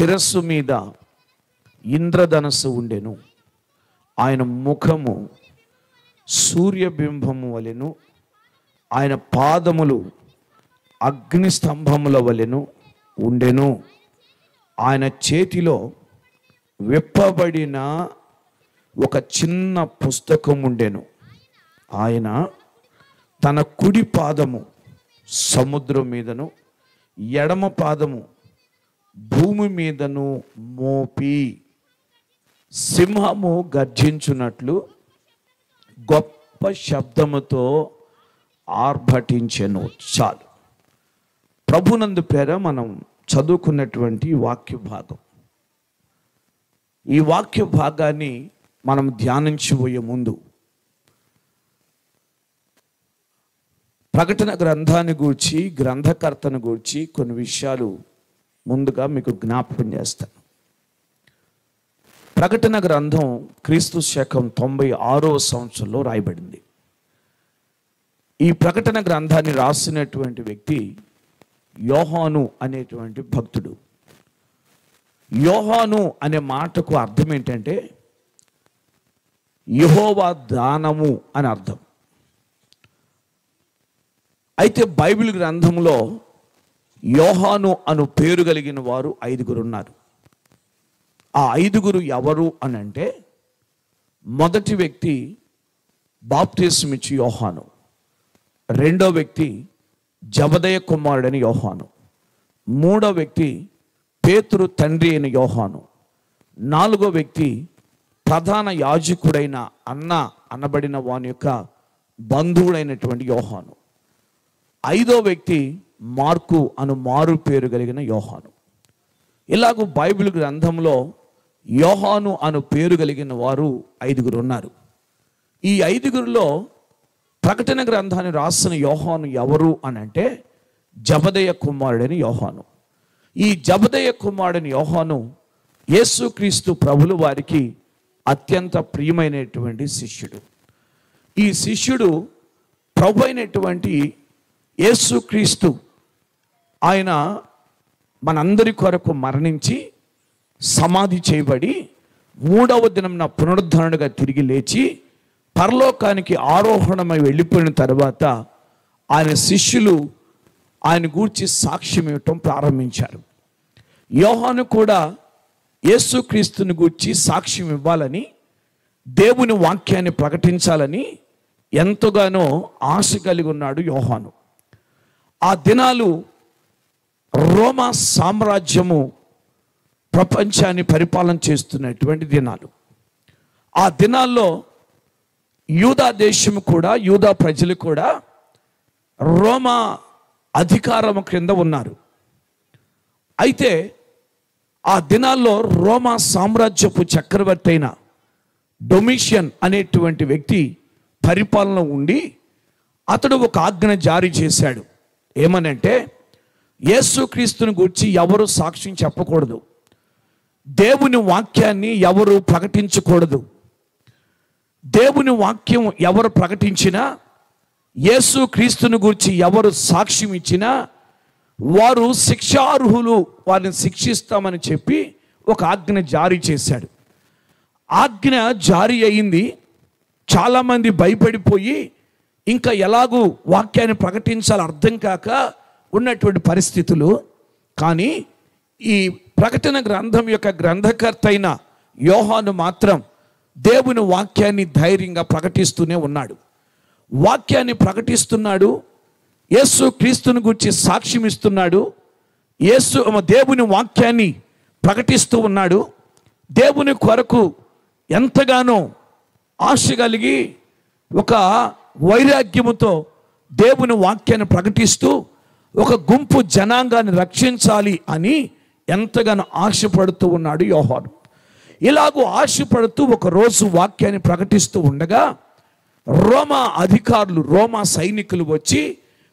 శిరస్సు మీద ఇంద్రధనస్సు ఉండెను, ఆయన ముఖము సూర్యబింబము వలెను, ఆయన పాదములు అగ్నిస్తంభముల వలెను ఉండెను. ఆయన చేతిలో విప్పబడిన ఒక చిన్న పుస్తకం ఉండెను. ఆయన తన కుడి పాదము సముద్రం మీదను ఎడమ పాదము భూమి మీదను మోపి సింహము గర్జించున్నట్లు గొప్ప శబ్దముతో ఆర్భటించెను. చాలు. ప్రభునందు పేర మనం చదువుకున్నటువంటి వాక్య భాగం. ఈ వాక్య భాగాన్ని మనం ధ్యానించబోయే ముందు ప్రకటన గ్రంథాన్ని గూర్చి, గ్రంథకర్తను గూర్చి కొన్ని విషయాలు ముందుగా మీకు జ్ఞాపకం చేస్తాను. ప్రకటన గ్రంథం క్రీస్తు శకం 96వ సంవత్సరంలో రాయబడింది. ఈ ప్రకటన గ్రంథాన్ని రాసినటువంటి వ్యక్తి యోహాను అనేటువంటి భక్తుడు. యోహాను అనే మాటకు అర్థం ఏంటంటే యెహోవా దానము అని అర్థం. అయితే బైబిల్ గ్రంథంలో యోహాను అను పేరు కలిగిన వారు 5 ఉన్నారు. ఆ 5 ఎవరు అని అంటే, మొదటి వ్యక్తి బాప్తిస్మం ఇచ్చి యోహాను, రెండో వ్యక్తి జబదయ కుమారుడని యోహాను, మూడో వ్యక్తి పేతురు తండ్రి అయిన యోహాను, నాలుగో వ్యక్తి ప్రధాన యాజకుడైన అన్న అనబడిన వాని యొక్క బంధువుడైనటువంటి యోహాను, ఐదో వ్యక్తి మార్కు అను మారు పేరు కలిగిన యోహాను. ఇలాగూ బైబిల్ గ్రంథంలో యోహాను అను పేరు కలిగిన వారు 5 ఉన్నారు. ఈ 5లో ప్రకటన గ్రంథాన్ని రాసిన యోహాను ఎవరు అని అంటే జబదయ కుమారుడని యోహాను. ఈ జబదయ కుమారుడని యోహాను యేసుక్రీస్తు ప్రభుల వారికి అత్యంత ప్రియమైనటువంటి శిష్యుడు. ఈ శిష్యుడు ప్రభు అయినటువంటి యేసుక్రీస్తు ఆయన మనందరి కొరకు మరణించి సమాధి చేయబడి 3వ దినంన పునరుద్ధరణగా తిరిగి లేచి పరలోకానికి ఆరోహణమై వెళ్ళిపోయిన తర్వాత ఆయన శిష్యులు ఆయన గూర్చి సాక్ష్యం ఇవ్వటం ప్రారంభించారు. యోహాను కూడా యేసుక్రీస్తుని గూర్చి సాక్ష్యం ఇవ్వాలని, దేవుని వాక్యాన్ని ప్రకటించాలని ఎంతగానో ఆశ కలిగి ఉన్నాడు యోహాను. ఆ దినాలు రోమా సామ్రాజ్యము ప్రపంచాన్ని పరిపాలన చేస్తున్నటువంటి దినాలు. ఆ దినాల్లో యూదా దేశము కూడా, యూదా ప్రజలు కూడా రోమా అధికారము క్రింద ఉన్నారు. అయితే ఆ దినాల్లో రోమా సామ్రాజ్యపు చక్రవర్తి అయిన డొమిషియన్ అనేటువంటి వ్యక్తి పరిపాలన ఉండి అతడు ఒక ఆజ్ఞ జారీ చేశాడు. ఏమనంటే, యేసుక్రీస్తుని గురించి ఎవరు సాక్ష్యం చెప్పకూడదు, దేవుని వాక్యాన్ని ఎవరు ప్రకటించకూడదు. దేవుని వాక్యం ఎవరు ప్రకటించినా, యేసుక్రీస్తుని గురించి ఎవరు సాక్ష్యం ఇచ్చినా వారు శిక్షార్హులు, వారిని శిక్షిస్తామని చెప్పి ఒక ఆజ్ఞ జారీ చేశాడు. ఆజ్ఞ జారీ అయింది. చాలామంది భయపడిపోయి ఇంకా ఎలాగూ వాక్యాన్ని ప్రకటించాలి అర్థం కాక ఉన్నటువంటి పరిస్థితులు. కానీ ఈ ప్రకటన గ్రంథం యొక్క గ్రంథకర్త అయిన యోహాను మాత్రం దేవుని వాక్యాన్ని ధైర్యంగా ప్రకటిస్తూనే ఉన్నాడు. వాక్యాన్ని ప్రకటిస్తున్నాడు, యేసు క్రీస్తుని గురించి సాక్ష్యం ఇస్తున్నాడు, దేవుని వాక్యాన్ని ప్రకటిస్తూ ఉన్నాడు. దేవుని కొరకు ఎంతగానో ఆశ కలిగి ఒక వైరాగ్యముతో దేవుని వాక్యాన్ని ప్రకటిస్తూ ఒక గుంపు జనాంగాన్ని రక్షించాలి అని ఎంతగానో ఆశపడుతూ ఉన్నాడు యోహాను. ఇలాగూ ఆశపడుతూ ఒకరోజు వాక్యాన్ని ప్రకటిస్తూ ఉండగా రోమా అధికారులు, రోమా సైనికులు వచ్చి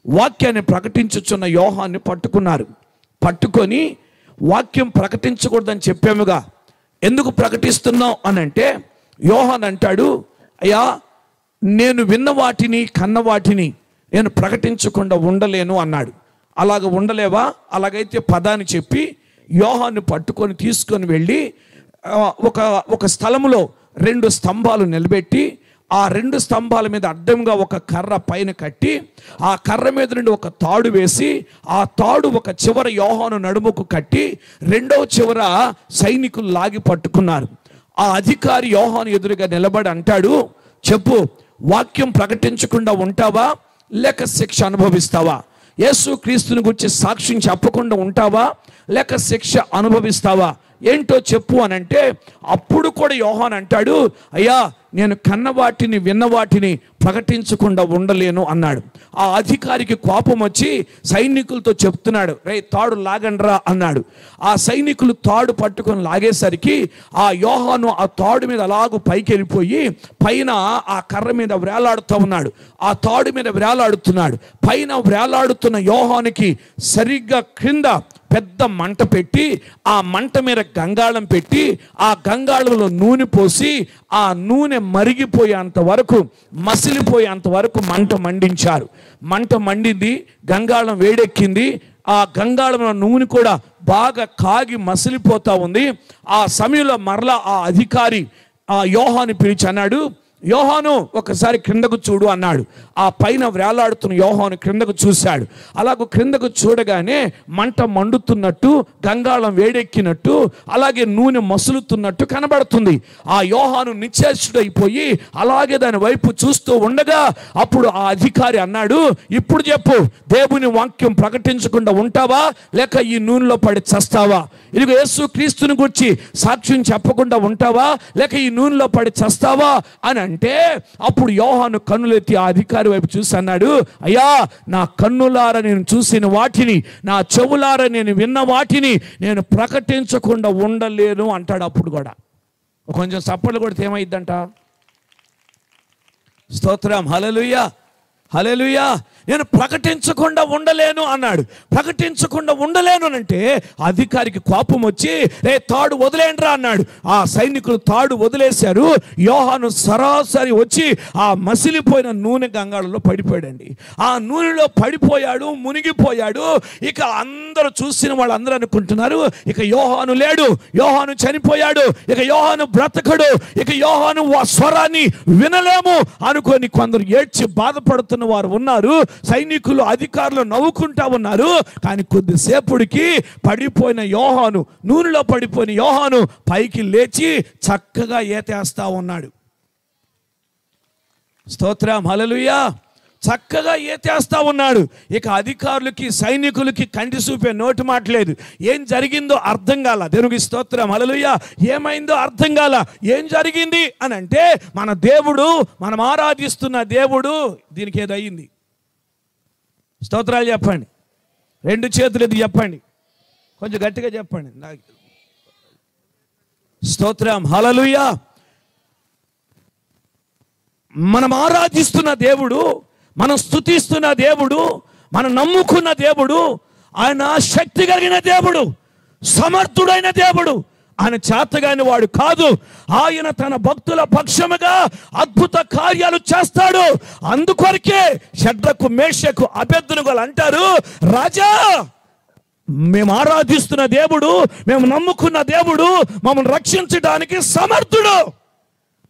వాక్యాన్ని ప్రకటించుచున్న యోహాన్ని పట్టుకున్నారు. పట్టుకొని వాక్యం ప్రకటించకూడదని చెప్పాముగా, ఎందుకు ప్రకటిస్తున్నావు అని అంటే యోహాన్ అంటాడు, అయ్యా నేను విన్న వాటిని కన్న వాటిని నేను ప్రకటించకుండా ఉండలేను అన్నాడు. అలాగ ఉండలేవా? అలాగైతే పదాన్ని చెప్పి యోహాను పట్టుకొని తీసుకొని వెళ్ళి ఒక స్థలంలో 2 స్తంభాలు నిలబెట్టి ఆ 2 స్తంభాల మీద అడ్డంగా ఒక కర్ర పైన కట్టి ఆ కర్ర మీద నుండి ఒక తాడు వేసి ఆ తాడు ఒక చివర యోహాను నడుముకు కట్టి 2వ చివర సైనికులు లాగి పట్టుకున్నారు. ఆ అధికారి యోహాను ఎదురుగా నిలబడి అంటాడు, చెప్పు, వాక్యం ప్రకటించకుండా ఉంటావా లేక శిక్ష అనుభవిస్తావా? యేసు క్రీస్తుని గురించి సాక్ష్యం చెప్పకుండా ఉంటావా లేక శిక్ష అనుభవిస్తావా? ఏంటో చెప్పు అని అంటే అప్పుడు కూడా యోహాను అంటాడు, అయ్యా నేను కన్న వాటిని విన్న వాటిని ప్రకటించకుండా ఉండలేను అన్నాడు. ఆ అధికారికి కోపం వచ్చి సైనికులతో చెప్తున్నాడు, రే తాడు లాగండ్రా అన్నాడు. ఆ సైనికులు తాడు పట్టుకొని లాగేసరికి ఆ యోహాను ఆ తాడు మీద అలాగూ పైకి వెళ్ళిపోయి పైన ఆ కర్ర మీద వేలాడుతూ ఉన్నాడు. ఆ తాడు మీద వేలాడుతున్నాడు. పైన వేలాడుతున్న యోహానుకి సరిగ్గా క్రింద పెద్ద మంట పెట్టి ఆ మంట మీద గంగాళం పెట్టి ఆ గంగాళంలో నూనె పోసి ఆ నూనె మరిగిపోయేంత వరకు మసిలిపోయేంత వరకు మంట మండించారు. మంట మండింది, గంగాళం వేడెక్కింది. ఆ గంగాళంలో నూనె కూడా బాగా కాగి మసిలిపోతా ఉంది. ఆ సమయంలో మరలా ఆ అధికారి ఆ యోహాను పిలిచి అన్నాడు, యోహాను ఒకసారి క్రిందకు చూడు అన్నాడు. ఆ పైన వేలాడుతున్న యోహాను క్రిందకు చూశాడు. అలాగూ క్రిందకు చూడగానే మంట మండుతున్నట్టు, గంగాళం వేడెక్కినట్టు, అలాగే నూనె మసులుతున్నట్టు కనబడుతుంది. ఆ యోహాను నిశ్చేష్టుడైపోయి అలాగే దాని వైపు చూస్తూ ఉండగా అప్పుడు ఆ అధికారి అన్నాడు, ఇప్పుడు చెప్పు, దేవుని వాక్యం ప్రకటించకుండా ఉంటావా లేక ఈ నూనెలో పడి చస్తావా? ఇదిగో యేసు క్రీస్తుని గురించి సాక్ష్యం చెప్పకుండా ఉంటావా లేక ఈ నూనెలో పడి చస్తావా అని అంటే అప్పుడు యోహాను కన్నులెత్తి ఆ అధికారి వైపు చూసి అన్నాడు, అయ్యా నా కన్నులారా నేను చూసిన వాటిని, నా చెవులారా నేను విన్న వాటిని నేను ప్రకటించకుండా ఉండలేను అంటాడు. అప్పుడు కూడా కొంచెం సప్పట్లు కొడితే ఏమైద్దంట? స్తోత్రం, హల్లెలూయా, హల్లెలూయా. నేను ప్రకటించకుండా ఉండలేను అన్నాడు. ప్రకటించకుండా ఉండలేను అంటే అధికారికి కోపం వచ్చి రే తాడు వదిలేండ్రా అన్నాడు. ఆ సైనికులు తాడు వదిలేశారు. యోహాను సరాసరి వచ్చి ఆ మసిలిపోయిన నూనె గంగాళంలో పడిపోయాడండి. ఆ నూనెలో పడిపోయాడు, మునిగిపోయాడు. ఇక అందరూ చూసిన వాళ్ళందరూ అనుకుంటున్నారు, ఇక యోహాను లేడు, యోహాను చనిపోయాడు, ఇక యోహాను బ్రతకడు, ఇక యోహాను స్వరాన్ని వినలేము అనుకొని కొందరు ఏడ్చి బాధపడుతున్న వారు ఉన్నారు. సైనికులు, అధికారులు నవ్వుకుంటా ఉన్నారు. కానీ కొద్దిసేపుడికి పడిపోయిన యోహాను, నూనెలో పడిపోయిన యోహాను పైకి లేచి చక్కగా ఈతేస్తా ఉన్నాడు. స్తోత్రం, హల్లెలూయా. చక్కగా ఈతేస్తా ఉన్నాడు. ఇక అధికారులకి, సైనికులకి కంటి చూపే నోటి మాట లేదు. ఏం జరిగిందో అర్థం కాల. దేవునికి స్తోత్రం, హల్లెలూయా. ఏమైందో అర్థం కాల. ఏం జరిగింది అని అంటే మన దేవుడు, మనం ఆరాధిస్తున్న దేవుడు దీనికి ఏదో అయ్యింది. స్తోత్రాలు చెప్పండి, 2 చేతులు ఎత్తి చెప్పండి, కొంచెం గట్టిగా చెప్పండి. స్తోత్రం, హల్లెలూయా. మనం ఆరాధిస్తున్న దేవుడు, మనం స్తుతిస్తున్న దేవుడు, మనం నమ్ముకున్న దేవుడు, ఆయన శక్తి కలిగిన దేవుడు, సమర్థుడైన దేవుడు. ఆయన చేతగాని వాడు కాదు. ఆయన తన భక్తుల పక్షముగా అద్భుత కార్యాలు చేస్తాడు. అందుకొరకే షడ్రకు, మేషకు, అబేద్నెగోలు అంటారు, రాజా మేము ఆరాధిస్తున్న దేవుడు, మేము నమ్ముకున్న దేవుడు మమ్మల్ని రక్షించడానికి సమర్థుడు.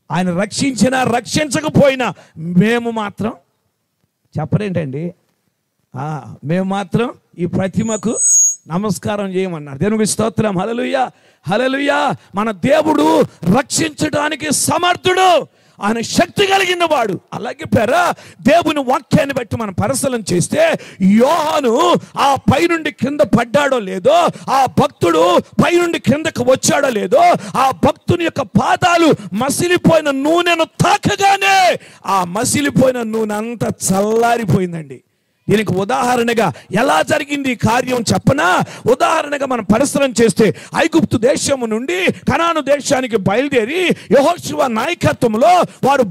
ఆయన రక్షించినా రక్షించకపోయినా మేము మాత్రం చెప్పరేంటండి, మేము మాత్రం ఈ ప్రతిమకు నమస్కారం చేయమన్నారు. దేవునికి స్తోత్రం, హల్లెలూయా, హల్లెలూయా. మన దేవుడు రక్షించడానికి సమర్థుడు, ఆయన శక్తి కలిగిన వాడు. అలాగే పేరా దేవుని వాక్యాన్ని బట్టి మనం పరిశీలన చేస్తే యోహాను ఆ పైనుండి కింద పడ్డాడో లేదో, ఆ భక్తుడు పైనుండి కిందకు వచ్చాడో లేదో, ఆ భక్తుని యొక్క పాదాలు మసిలిపోయిన నూనెను తాకగానే ఆ మసిలిపోయిన నూనె అంతా చల్లారిపోయిందండి. దీనికి ఉదాహరణగా ఎలా జరిగింది ఈ కార్యం చెప్పనా? ఉదాహరణగా మనం పరిశీలన చేస్తే ఐగుప్తు దేశము నుండి కనాను దేశానికి బయలుదేరి యెహోషువ నాయకత్వంలో వారు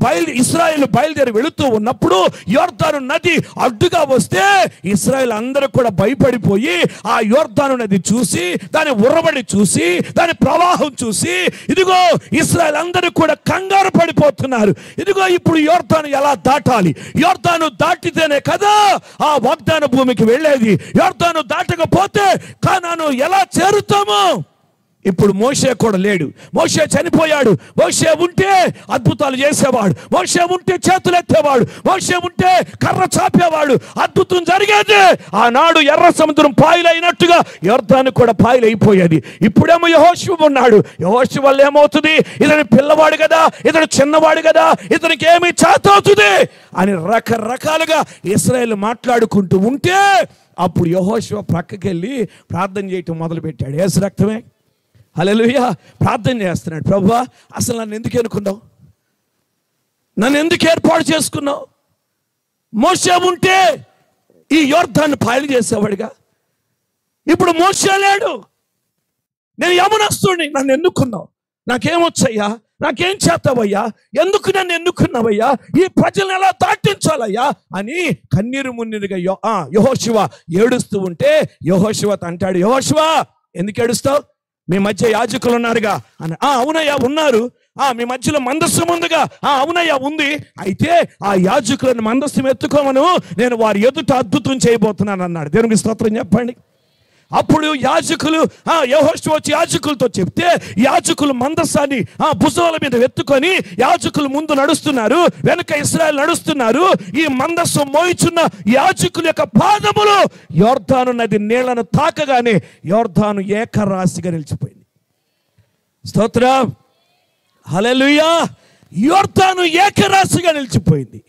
ఇశ్రాయేలు బయలుదేరి వెళుతూ ఉన్నప్పుడు యోర్దాను నది అడ్డుగా వస్తే ఇశ్రాయేల్ అందరూ కూడా భయపడిపోయి ఆ యోర్దాను నది చూసి, దాని ఉరబడి చూసి, దాని ప్రవాహం చూసి, ఇదిగో ఇశ్రాయేల్ అందరూ కూడా కంగారు పడిపోతున్నారు. ఇదిగో ఇప్పుడు యోర్దాను ఎలా దాటాలి, యోర్దాను దాటితేనే కదా ఆ ఆ వాగ్దాన భూమికి వెళ్ళేది. యోర్దాను దాటకపోతే కానాను ఎలా చేరుతాము? ఇప్పుడు మోషే కూడా లేడు. మోషే చనిపోయాడు. మోషే ఉంటే అద్భుతాలు చేసేవాడు. మోషే ఉంటే చేతులు ఎత్తేవాడు. మోషే ఉంటే కర్ర చాపేవాడు. అద్భుతం జరిగేది. ఆనాడు ఎర్ర సముద్రం పాయలైనట్టుగా యోర్దాను కూడా పాయలైపోయేది. ఇప్పుడేమో యెహోషువ ఉన్నాడు. యెహోషువ వల్ల ఏమవుతుంది? ఇతను పిల్లవాడు కదా, ఇతను చిన్నవాడు కదా, ఇతనికి ఏమి చేతవుతుంది అని రకరకాలుగా ఇశ్రాయేలు మాట్లాడుకుంటూ ఉంటే అప్పుడు యెహోషువ ప్రక్కకి వెళ్ళి ప్రార్థన చేయటం మొదలుపెట్టాడు. యేసు రక్తమే. హల్లెలూయా. ప్రార్థన చేస్తున్నాడు. ప్రభువా, అసలు నన్ను ఎందుకు అనుకున్నావు? నన్ను ఎందుకు ఏర్పాటు చేసుకున్నావు? మోషే ఉంటే ఈ యోర్దాన్ని పాయలు చేసేవాడుగా. ఇప్పుడు మోషే లేడు. నేను యమునస్తుడిని. నన్ను ఎన్నుకున్నావు. నాకేమొచ్చయ్యా? నాకేం చేస్తావయ్యా? ఎందుకు నన్ను ఎన్నుకున్నావయ్యా? ఈ ప్రజలను ఎలా దాటించాలయ్యా అని కన్నీరు మున్నీరుగా యెహోషువ ఏడుస్తూ ఉంటే యెహోషువ అంటాడు, యెహోషువ ఎందుకు ఏడుస్తావు? మీ మధ్య యాజకులు ఉన్నారుగా అని. అవునయ్యా ఉన్నారు. మీ మధ్యలో మందస్సం ఉందిగా. అవునయ్యా ఉంది. అయితే ఆ యాజకులను మందస్సం ఎత్తుకోమను, నేను వారి ఎదుట అద్భుతం చేయబోతున్నాను అన్నాడు. దేవునికి స్తోత్రం చెప్పండి. అప్పుడు యాజకులు యెహోషువ వచ్చి యాజకులతో చెప్తే యాజకులు మందస్సాన్ని భుజాల మీద ఎత్తుకొని యాజకులు ముందు నడుస్తున్నారు, వెనుక ఇశ్రాయేలు నడుస్తున్నారు. ఈ మందస్సం మోయిచున్న యాజకుల యొక్క పాదములు యోర్దాను నది నీళ్లను తాకగానే యోర్దాను ఏకరాశిగా నిలిచిపోయింది. స్తోత్రం. హల్లెలూయా. యోర్దాను ఏకరాశిగా నిలిచిపోయింది.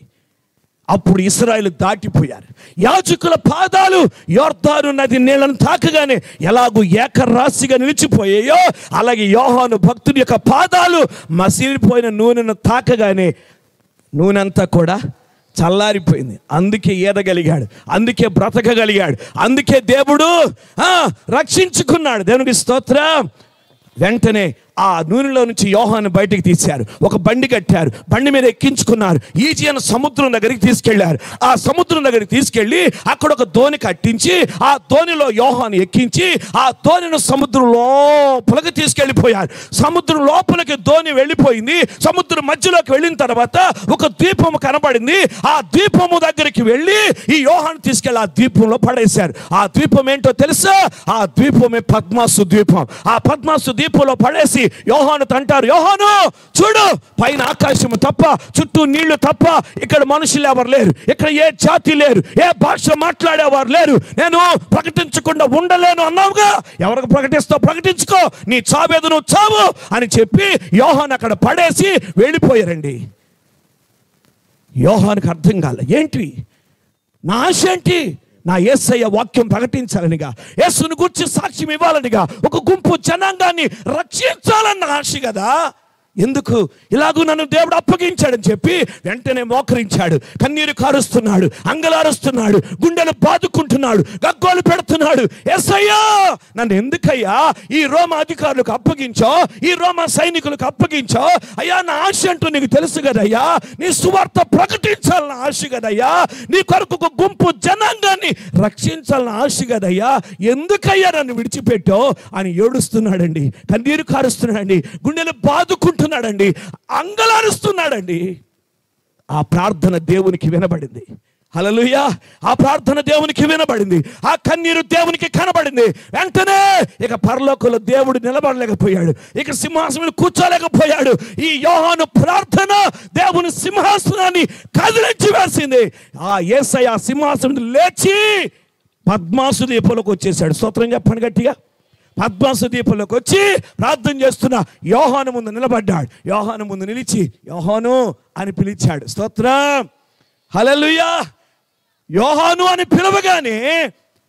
అప్పుడు ఇశ్రాయేలు దాటిపోయారు. యాజకుల పాదాలు యోర్దాను నది నీళ్లను తాకగానే ఎలాగూ ఏకరాశిగా నిలిచిపోయాయో అలాగే యోహాను భక్తుడి యొక్క పాదాలు మసిలిపోయిన నూనెను తాకగానే నూనెంతా కూడా చల్లారిపోయింది. అందుకే ఈదగలిగాడు, అందుకే బ్రతకగలిగాడు, అందుకే దేవుడు రక్షించుకున్నాడు. దేవునికి స్తోత్రం. వెంటనే ఆ నూనెలో నుంచి యోహాను బయటికి తీశారు. ఒక బండి కట్టారు, బండి మీద ఎక్కించుకున్నారు. ఈజియన్ సముద్రం దగ్గరికి తీసుకెళ్లారు. ఆ సముద్రం దగ్గరికి తీసుకెళ్లి అక్కడ ఒక దోణి కట్టించి ఆ దోణిలో యోహాను ఎక్కించి ఆ దోణిని సముద్రం లోపలికి తీసుకెళ్లిపోయారు. సముద్రం లోపలికి దోణి వెళ్ళిపోయింది. సముద్రం మధ్యలోకి వెళ్ళిన తర్వాత ఒక ద్వీపము కనబడింది. ఆ ద్వీపము దగ్గరికి వెళ్ళి ఈ యోహాను తీసుకెళ్లి ఆ ద్వీపంలో పడేశారు. ఆ ద్వీపం ఏంటో తెలుసా? ఆ ద్వీపమే పద్మాసు ద్వీపం. ఆ పద్మాసు ద్వీపంలో పడేసి యోహాను అంటారు, యోహాను చూడు, పైన ఆకాశము తప్ప, చుట్టూ నీళ్లు తప్ప ఇక్కడ మనుషులు ఎవరు లేరు, ఇక్కడ ఏ జాతి లేరు, ఏ భాష మాట్లాడేవారు లేరు, నేను ప్రకటించకుండా ఉండలేను అన్నావుగా, ఎవరికి ప్రకటిస్తావు? ప్రకటించుకో, నీ చావేదు నువ్వు చావు అని చెప్పి యోహాను అక్కడ పడేసి వెళ్ళిపోయారండి. యోహానుకు అర్థం కాలే, ఏంటి నా ఆశ ఏంటి? నా యేసయ్య వాక్యం ప్రకటించాలనిగా, యేసుని గురించి సాక్ష్యం ఇవ్వాలనిగా, ఒక గుంపు జనాంగాన్ని రక్షించాలన్న ఆశ కదా. ఎందుకు ఇలాగూ నన్ను దేవుడు అప్పగించాడని చెప్పి వెంటనే మోకరించాడు. కన్నీరు కారుస్తున్నాడు, అంగలారుస్తున్నాడు, గుండెలు బాదుకుంటున్నాడు, గగ్గోలు పెడుతున్నాడు. యేసయ్యా నన్ను ఎందుకయ్యా ఈ రోమా అధికారులకు అప్పగించో, ఈ రోమా సైనికులకు అప్పగించో? అయ్యా నా ఆశ అంటూ నీకు తెలుసు కదయ్యా, నీ సువార్త ప్రకటించాలన్న ఆశ కదయ్యా, నీ కొరకు ఒక గుంపు జనాంగాన్ని రక్షించాలన్న ఆశ కదయ్యా, ఎందుకయ్యా నన్ను విడిచిపెట్టో అని ఏడుస్తున్నాడండి, కన్నీరు కారుస్తున్నాడండి, గుండెలు బాదుకుంటున్నాడండి, అంగలారుస్తున్నాడండి. ఆ ప్రార్థన దేవునికి వినబడింది. హల్లెలూయా. ఆ ప్రార్థన దేవునికి వినబడింది, ఆ కన్నీరు దేవునికి కనబడింది. వెంటనే ఇక పరలోకంలో దేవుడు నిలబడలేకపోయాడు, ఇక సింహాసనం కూర్చోలేకపోయాడు. ఈ యోహాను ప్రార్థన దేవుని సింహాసనాన్ని కదిలించి వేసింది. ఆ యేసయ్య సింహాసనం లేచి పద్మాసు దీపంలోకి వచ్చేసాడు. స్తోత్రం చెప్పండి గట్టిగా. పద్మాసు దీపంలోకి వచ్చి ప్రార్థన చేస్తున్న యోహాను ముందు నిలబడ్డాడు. యోహాను ముందు నిలిచి యోహాను అని పిలిచాడు. స్తోత్రం. హల్లెలూయా. యోహాను అని పిలవగానే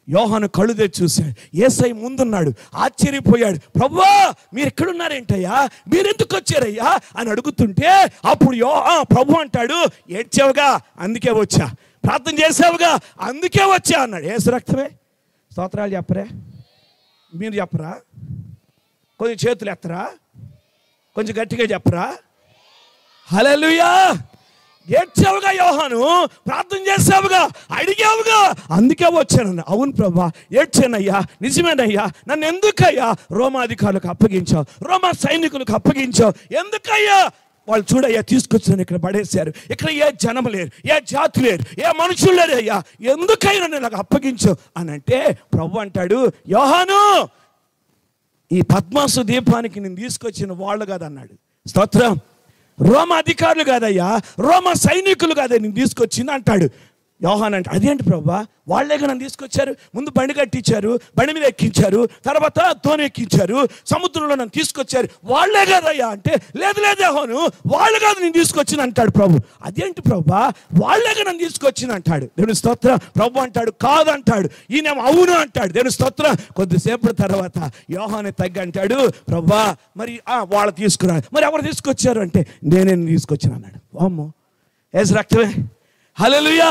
యోహాను కళ్ళు తెచ్చి చూశాడు. యేసయ్య ముందున్నాడు. ఆశ్చర్యపోయాడు. ప్రభువా మీరు ఎక్కడున్నారేంటయ్యా, మీరెందుకు వచ్చారయ్యా అని అడుగుతుంటే అప్పుడు ప్రభు అంటాడు, ఏడ్చావుగా అందుకే వచ్చా, ప్రార్థన చేసావుగా అందుకే వచ్చా అన్నాడు. యేసు రక్తమే. స్తోత్రాలు చెప్పరే, మీరు చెప్పరా? కొంచెం చేతులు ఎత్తరా? కొంచెం గట్టిగా చెప్పరా? హల్లెలూయా. ఏడ్చావుగా యోహాను, ప్రార్థన చేసావుగా, అడిగావుగా అందుకే వచ్చానన్నా. అవును ప్రభా ఏడ్చానయ్యా, నిజమేనయ్యా, నన్ను ఎందుకయ్యా రోమా అధికారులకు అప్పగించావు, రోమా సైనికులకు అప్పగించావు, ఎందుకయ్యా వాళ్ళు చూడయ్యా తీసుకొచ్చాను ఇక్కడ పడేశారు, ఇక్కడ ఏ జనం లేరు, ఏ జాతి లేరు, ఏ మనుషులు లేరు అయ్యా, ఎందుకైనా నేను నాకు అప్పగించు అని అంటే ప్రభు అంటాడు, యోహాను ఈ పద్మాసు దీపానికి నేను తీసుకొచ్చిన వాళ్ళు కాదన్నాడు. స్తోత్రం. రోమ అధికారులు కాదయ్యా, రోమ సైనికులు కాదా నేను తీసుకొచ్చింది అంటాడు. యోహాన్ అంటే అదేంటి ప్రభా, వాళ్ళేగా నన్ను తీసుకొచ్చారు, ముందు బండి కట్టించారు, బండి మీద ఎక్కించారు, తర్వాత తోని ఎక్కించారు, సముద్రంలో నన్ను తీసుకొచ్చారు, వాళ్ళే కదయ్యా అంటే, లేదు లేదు యోహాను వాళ్ళు కాదు నేను తీసుకొచ్చిన అంటాడు ప్రభు. అదేంటి ప్రభా, వాళ్ళేగా నన్ను తీసుకొచ్చిన అంటాడు. దేవుని స్తోత్రం. ప్రభు అంటాడు కాదంటాడు, ఈయనేమో అవును అంటాడు. దేవుని స్తోత్రం. కొద్దిసేపటి తర్వాత యోహాను తగ్గి అంటాడు, ప్రభా మరి వాళ్ళు తీసుకురా, మరి ఎవరు తీసుకొచ్చారు అంటే, నేనే తీసుకొచ్చిన అన్నాడు. వామ్మో, యేసు రక్తమే, హల్లెలూయా,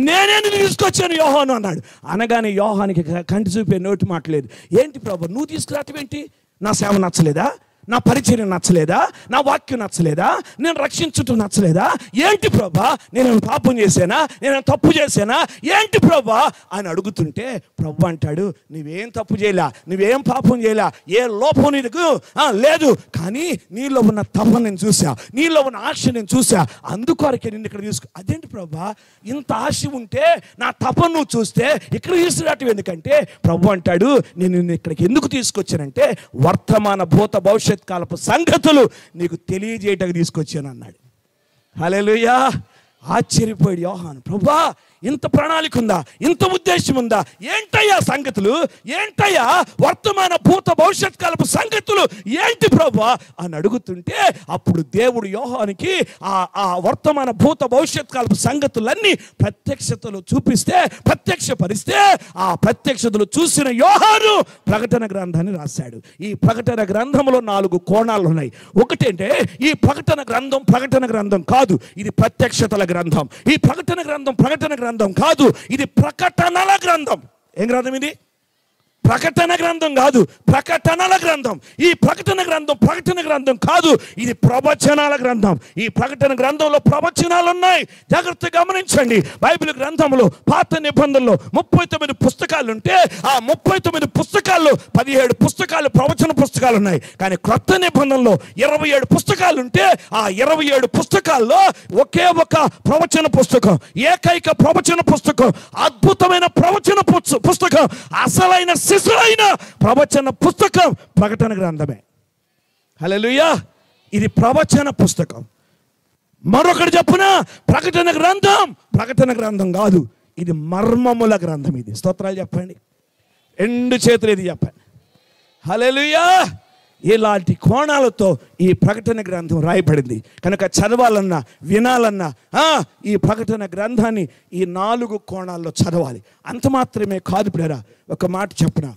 నేనే తీసుకొచ్చాను యోహాను అన్నాడు. అనగానే యోహానికి కంటి చూపే నోటి మాటలేదు. ఏంటి ప్రభు నువ్వు తీసుకురావటం ఏంటి, నా సేవ నచ్చలేదా, నా పరిచయం నచ్చలేదా, నా వాక్యం నచ్చలేదా, నేను రక్షించుటం నచ్చలేదా, ఏంటి ప్రభా, నేను పాపం చేశానా, నేను తప్పు చేశానా, ఏంటి ప్రభా అని అడుగుతుంటే ప్రభు అంటాడు, నువ్వేం తప్పు చేయలే, నువ్వేం పాపం చేయలే, ఏ లోపం నీకు లేదు, కానీ నీలో ఉన్న తపన నేను చూసా, నీలో ఉన్న ఆశ నేను చూసా, అందుకొరకే నిన్ను ఇక్కడ అదేంటి ప్రభా, ఇంత ఆశ ఉంటే నా తపన నువ్వు చూస్తే ఇక్కడ తీసుకురావటం ఎందుకంటే, ప్రభు అంటాడు, నేను నిన్ను ఇక్కడికి ఎందుకు తీసుకొచ్చానంటే వర్తమాన భూత భవిష్యత్ కాలపు సంగతులు నీకు తెలియజేయటకు తీసుకొచ్చాను అన్నాడు. హల్లెలూయా. ఆశ్చర్యపోయాడు యోహాను, ప్రభువా ఇంత ప్రణాళిక ఉందా, ఇంత ఉద్దేశం ఉందా, ఏంటయ్యా సంగతులు, ఏంటయ్యా వర్తమాన భూత భవిష్యత్ కాలపు సంగతులు ఏంటి ప్రభువా అని అడుగుతుంటే అప్పుడు దేవుడు యోహానుకి ఆ వర్తమాన భూత భవిష్యత్ కాలపు సంగతులన్నీ ప్రత్యక్షతలు చూపిస్తే, ప్రత్యక్షపరిస్తే ఆ ప్రత్యక్షతలు చూసిన యోహాను ప్రకటన గ్రంథాన్ని రాశాడు. ఈ ప్రకటన గ్రంథంలో 4 కోణాలు ఉన్నాయి. ఒకటంటే ఈ ప్రకటన గ్రంథం కాదు, ఇది ప్రత్యక్షతల గ్రంథం. ఈ ప్రకటన గ్రంథం కాదు, ఇది ప్రకటనల గ్రంథం. ఏం గ్రంథం ఇది? ప్రకటన గ్రంథం కాదు, ప్రకటనల గ్రంథం. ఈ ప్రకటన గ్రంథం కాదు, ఇది ప్రవచనాల గ్రంథం. ఈ ప్రకటన గ్రంథంలో ప్రవచనాలు ఉన్నాయి. జాగ్రత్తగా గమనించండి. బైబిల్ గ్రంథంలో పాత నిబంధనలో 39 పుస్తకాలు ఉంటే ఆ 39 పుస్తకాల్లో 17 పుస్తకాలు ప్రవచన పుస్తకాలు ఉన్నాయి. కానీ క్రొత్త నిబంధనలో 27 పుస్తకాలు ఉంటే ఆ 27 పుస్తకాల్లో ఒకే ఒక ప్రవచన పుస్తకం, ఏకైక ప్రవచన పుస్తకం, అద్భుతమైన ప్రవచన పుస్తకం, అసలైన శిశులైన ప్రవచన పుస్తకం ప్రకటన గ్రంథమే. హల్లెలూయా. ఇది ప్రవచన పుస్తకం. మరొకటి చెప్పున, ప్రకటన గ్రంథం కాదు, ఇది మర్మముల గ్రంథం. ఇది స్తోత్రాలు చెప్పండి, 2 చేతులు ఇది చెప్పండి. హల్లెలూయా. ఇలాంటి కోణాలతో ఈ ప్రకటన గ్రంథం రాయబడింది కనుక చదవాలన్నా వినాలన్నా ఈ ప్రకటన గ్రంథాన్ని ఈ 4 కోణాల్లో చదవాలి. అంత మాత్రమే కాదు ప్రేరా, ఒక మాట చెప్పనా,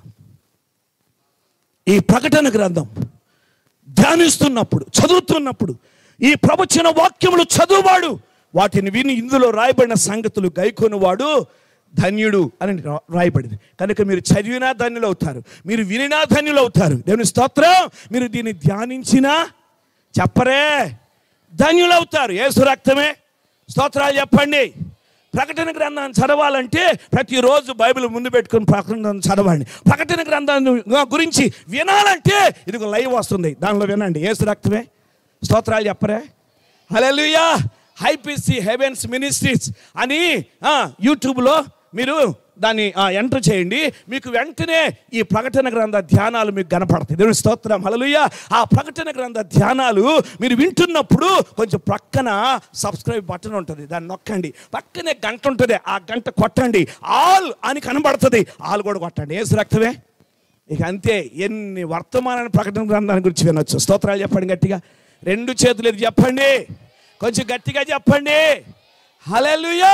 ఈ ప్రకటన గ్రంథం ధ్యానిస్తున్నప్పుడు, చదువుతున్నప్పుడు ఈ ప్రవచన వాక్యములు చదువువాడు, వాటిని విని ఇందులో రాయబడిన సంగతులు గైకొనువాడు ధన్యుడు అని రాయబడింది. కనుక మీరు చదివినా ధన్యులు అవుతారు, మీరు వినినా ధన్యులు అవుతారు. దేవుని స్తోత్రం. మీరు దీన్ని ధ్యానించినా చెప్పరే ధన్యులు అవుతారు. యేసు రక్తమే. స్తోత్రాలు చెప్పండి. ప్రకటన గ్రంథాన్ని చదవాలంటే ప్రతిరోజు బైబిల్ ముందు పెట్టుకుని ప్రకటన గ్రంథం చదవండి. ప్రకటన గ్రంథాన్ని గురించి వినాలంటే ఇది లైవ్ వస్తుంది, దానిలో వినండి. యేసు రక్తమే. స్తోత్రాలు చెప్పరే. హల్లెలూయా. హైపిసి హెవెన్స్ మినిస్ట్రీస్ అని యూట్యూబ్లో మీరు దాన్ని ఎంటర్ చేయండి, మీకు వెంటనే ఈ ప్రకటన గ్రంథ ధ్యానాలు మీకు కనపడతాయి. దేవుని స్తోత్రం. హల్లెలూయా. ఆ ప్రకటన గ్రంథ ధ్యానాలు మీరు వింటున్నప్పుడు కొంచెం ప్రక్కన సబ్స్క్రైబ్ బటన్ ఉంటుంది, దాన్ని నొక్కండి. పక్కనే గంట ఉంటుంది, ఆ గంట కొట్టండి. ఆల్ అని కనబడుతుంది, ఆల్ కూడా కొట్టండి. యేసు రక్తమే. ఇక అంతే. ఎన్ని వర్తమాన ప్రకటన గ్రంథాన్ని గురించి వినొచ్చు. స్తోత్రాలు చెప్పండి గట్టిగా. 2 చేతులు చెప్పండి, కొంచెం గట్టిగా చెప్పండి. హల్లెలూయా.